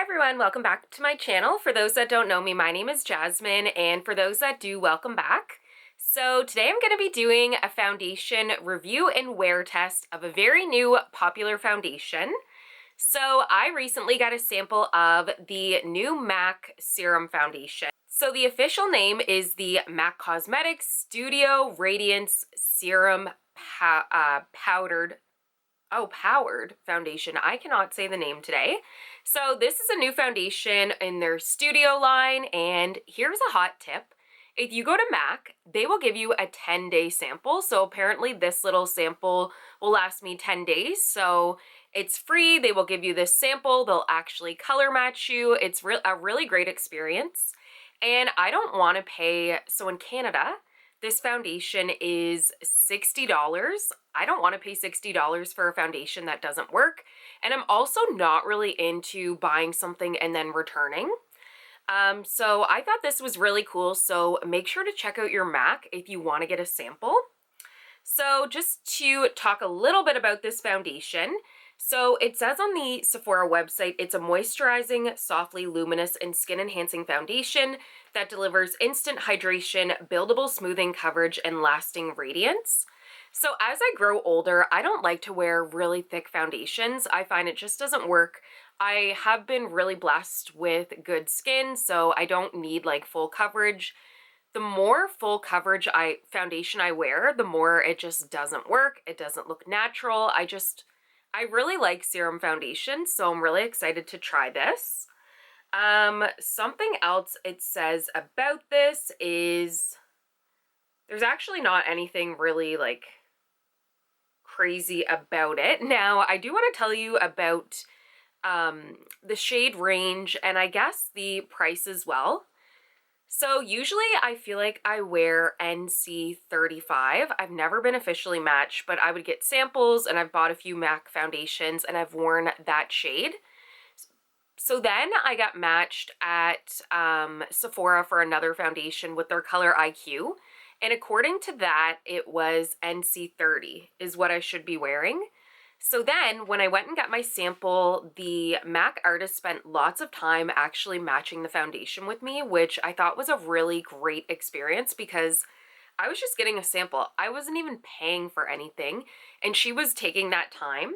everyone, welcome back to my channel. For those that don't know me, my name is Jasmine, and for those that do, welcome back. So today I'm going to be doing a foundation review and wear test of a very new popular foundation. So I recently got a sample of the new MAC Serum foundation. So the official name is the MAC Cosmetics Studio Radiance Serum Powered foundation. I cannot say the name today. So this is a new foundation in their studio line, and here's a hot tip. If you go to MAC, they will give you a 10-day sample. So apparently this little sample will last me 10 days. So it's free. They will give you this sample. They'll actually color match you. It's a really great experience. And I don't want to pay, so in Canada, this foundation is $60. I don't want to pay $60 for a foundation that doesn't work. And I'm also not really into buying something and then returning. So I thought this was really cool. So make sure to check out your MAC if you want to get a sample. So just to talk a little bit about this foundation. So it says on the Sephora website, it's a moisturizing, softly luminous, and skin-enhancing foundation that delivers instant hydration, buildable smoothing coverage, and lasting radiance. So as I grow older, I don't like to wear really thick foundations. I find it just doesn't work. I have been really blessed with good skin, so I don't need like full coverage. The more full coverage foundation I wear, the more it just doesn't work. It doesn't look natural. I really like Serum foundation, so I'm really excited to try this. Something else it says about this is there's actually not anything really like crazy about it. Now, I do want to tell you about the shade range and I guess the price as well. So usually I feel like I wear NC 35. I've never been officially matched, but I would get samples and I've bought a few MAC foundations and I've worn that shade. So then I got matched at Sephora for another foundation with their Color IQ. And according to that, it was NC 30 is what I should be wearing. So then when I went and got my sample, the MAC artist spent lots of time actually matching the foundation with me, which I thought was a really great experience because I was just getting a sample. I wasn't even paying for anything, and she was taking that time.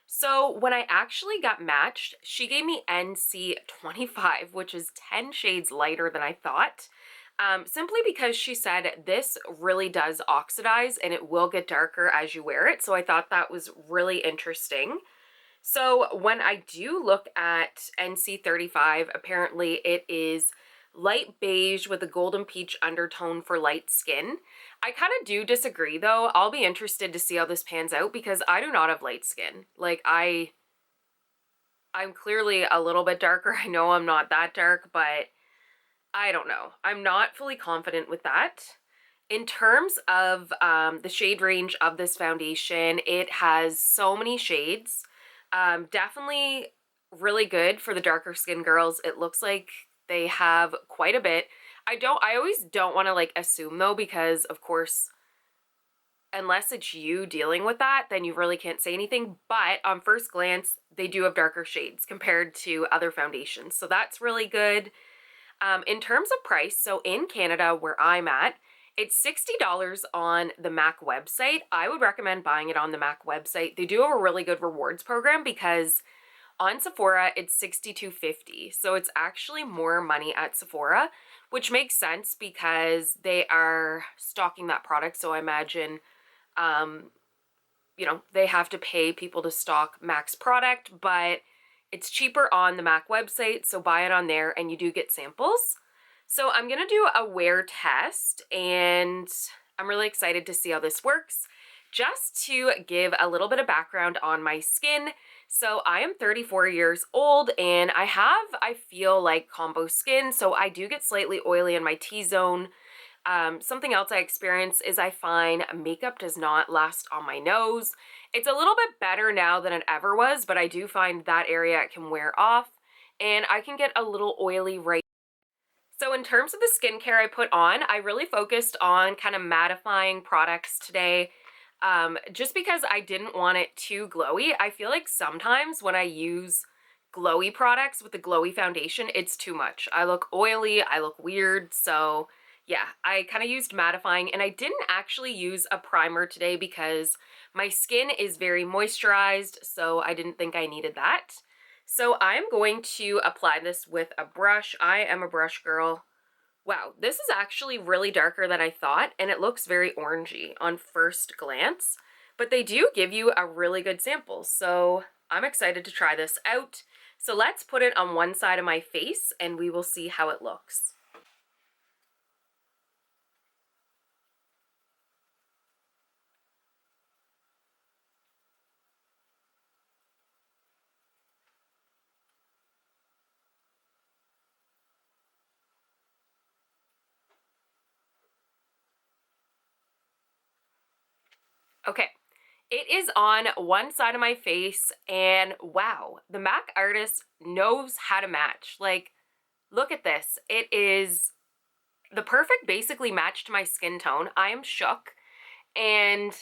So when I actually got matched, she gave me NC 25, which is 10 shades lighter than I thought. Simply because she said this really does oxidize and it will get darker as you wear it. So I thought that was really interesting. So when I do look at NC 35, apparently it is light beige with a golden peach undertone for light skin. I kind of do disagree though. I'll be interested to see how this pans out because I do not have light skin. Like I'm clearly a little bit darker. I know I'm not that dark, but I don't know. I'm not fully confident with that. In terms of the shade range of this foundation, it has so many shades. Definitely really good for the darker skin girls. It looks like they have quite a bit. I always don't want to like assume though, because of course, unless it's you dealing with that, then you really can't say anything. But on first glance, they do have darker shades compared to other foundations. So that's really good. In terms of price, so in Canada where I'm at, it's $60 on the MAC website. I would recommend buying it on the MAC website. They do have a really good rewards program because on Sephora, it's $62.50. So it's actually more money at Sephora, which makes sense because they are stocking that product. So I imagine, they have to pay people to stock MAC's product, but it's cheaper on the MAC website, so buy it on there and you do get samples. So I'm going to do a wear test and I'm really excited to see how this works. Just to give a little bit of background on my skin. So I am 34 years old and I feel like combo skin, so I do get slightly oily in my T-zone. Something else I experience is I find makeup does not last on my nose. It's a little bit better now than it ever was, but I do find that area it can wear off and I can get a little oily right. So in terms of the skincare I put on, I really focused on kind of mattifying products today. Just because I didn't want it too glowy. I feel like sometimes when I use glowy products with the glowy foundation, it's too much. I look oily, I look weird, so yeah, I kind of used mattifying, and I didn't actually use a primer today because my skin is very moisturized, so I didn't think I needed that. So I'm going to apply this with a brush. I am a brush girl. Wow, this is actually really darker than I thought, and it looks very orangey on first glance, but they do give you a really good sample, so I'm excited to try this out. So let's put it on one side of my face and we will see how it looks. Okay, it is on one side of my face, and wow, the MAC artist knows how to match. Like, look at this. It is the perfect basically match to my skin tone. I am shook, and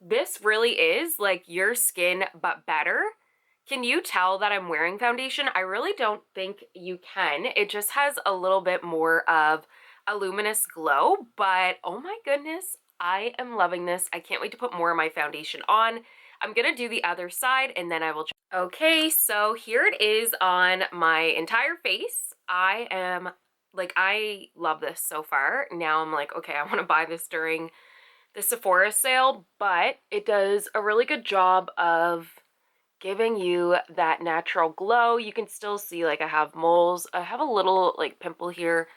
this really is like your skin but better. Can you tell that I'm wearing foundation? I really don't think you can. It just has a little bit more of a luminous glow, but oh my goodness, I am loving this. I can't wait to put more of my foundation on. I'm gonna do the other side and then I will. Okay, so here it is on my entire face. I love this so far. Now I'm like, okay, I wanna buy this during the Sephora sale, but it does a really good job of giving you that natural glow. You can still see, like, I have moles. I have a little like pimple here,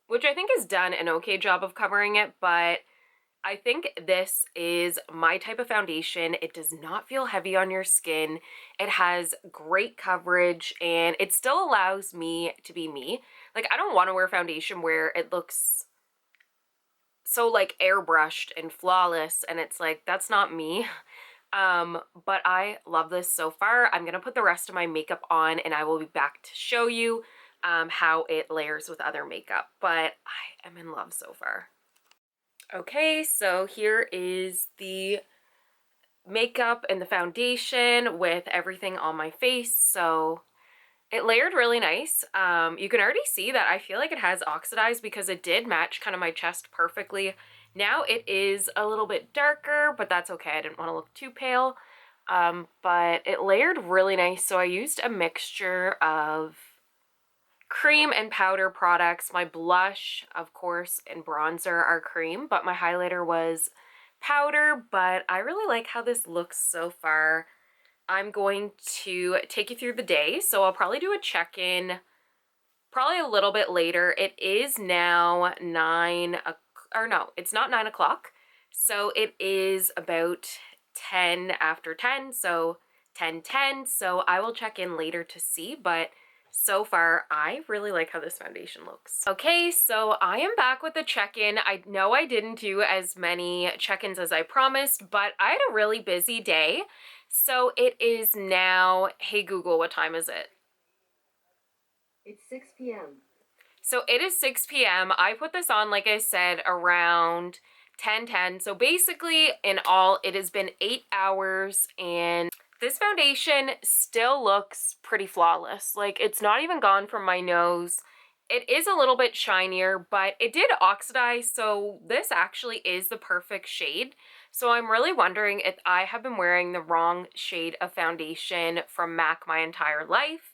which I think has done an okay job of covering it, but I think this is my type of foundation. It does not feel heavy on your skin. It has great coverage and it still allows me to be me. Like, I don't want to wear foundation where it looks so like airbrushed and flawless, and it's like, that's not me. But I love this so far. I'm gonna put the rest of my makeup on and I will be back to show you how it layers with other makeup, but I am in love so far. Okay, so here is the makeup and the foundation with everything on my face. So it layered really nice. You can already see that I feel like it has oxidized because it did match kind of my chest perfectly. Now it is a little bit darker, but that's okay. I didn't want to look too pale. But it layered really nice. So I used a mixture of cream and powder products. My blush, of course, and bronzer are cream, but my highlighter was powder. But I really like how this looks so far. I'm going to take you through the day, so I'll probably do a check-in probably a little bit later. It is now it's not 9 o'clock, so it is about 10 after 10, so 10:10, so I will check in later to see, but so far, I really like how this foundation looks. Okay, so I am back with the check-in. I know I didn't do as many check-ins as I promised, but I had a really busy day. So it is now, hey Google, what time is it? It's 6 p.m. So it is 6 p.m. I put this on, like I said, around 10:10. So basically, in all, it has been 8 hours, and this foundation still looks pretty flawless. Like, it's not even gone from my nose. It is a little bit shinier, but it did oxidize, so this actually is the perfect shade. So I'm really wondering if I have been wearing the wrong shade of foundation from MAC my entire life.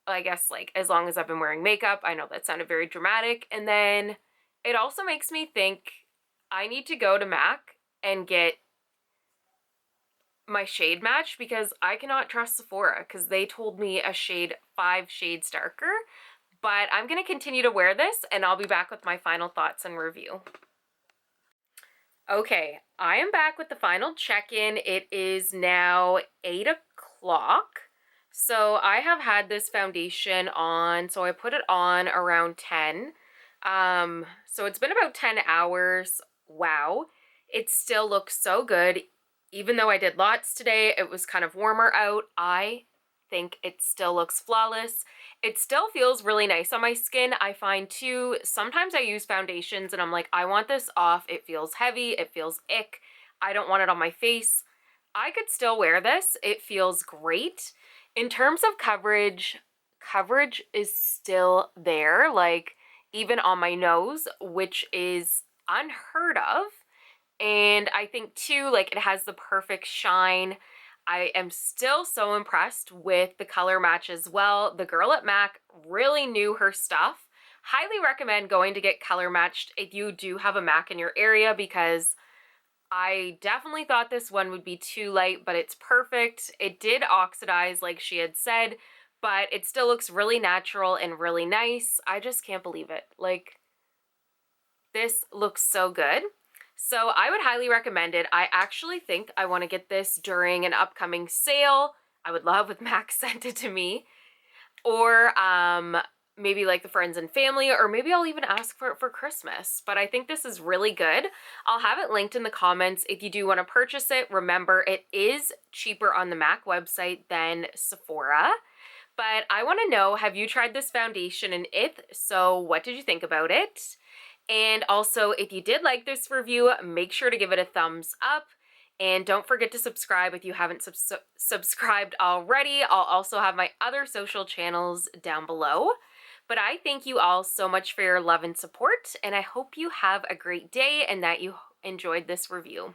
I guess, like, as long as I've been wearing makeup. I know that sounded very dramatic. And then it also makes me think I need to go to MAC and get my shade match, because I cannot trust Sephora because they told me a shade 5 shades darker. But I'm going to continue to wear this and I'll be back with my final thoughts and review. Okay, I am back with the final check-in. It is now 8 o'clock. So I have had this foundation on, so I put it on around 10. So it's been about 10 hours. Wow, it still looks so good. Even though I did lots today, it was kind of warmer out. I think it still looks flawless. It still feels really nice on my skin. I find too, sometimes I use foundations and I'm like, I want this off. It feels heavy. It feels ick. I don't want it on my face. I could still wear this. It feels great. In terms of coverage, coverage is still there, like even on my nose, which is unheard of. And I think too, like it has the perfect shine. I am still so impressed with the color match as well. The girl at MAC really knew her stuff. Highly recommend going to get color matched if you do have a MAC in your area, because I definitely thought this one would be too light, but it's perfect. It did oxidize like she had said, but it still looks really natural and really nice. I just can't believe it. Like, this looks so good. So I would highly recommend it. I actually think I want to get this during an upcoming sale. I would love if Max sent it to me. Or maybe like the friends and family, or maybe I'll even ask for it for Christmas. But I think this is really good. I'll have it linked in the comments if you do want to purchase it. Remember, it is cheaper on the MAC website than Sephora. But I want to know, have you tried this foundation? And if so, what did you think about it? And also, if you did like this review, make sure to give it a thumbs up. And don't forget to subscribe if you haven't subscribed already. I'll also have my other social channels down below. But I thank you all so much for your love and support, and I hope you have a great day and that you enjoyed this review.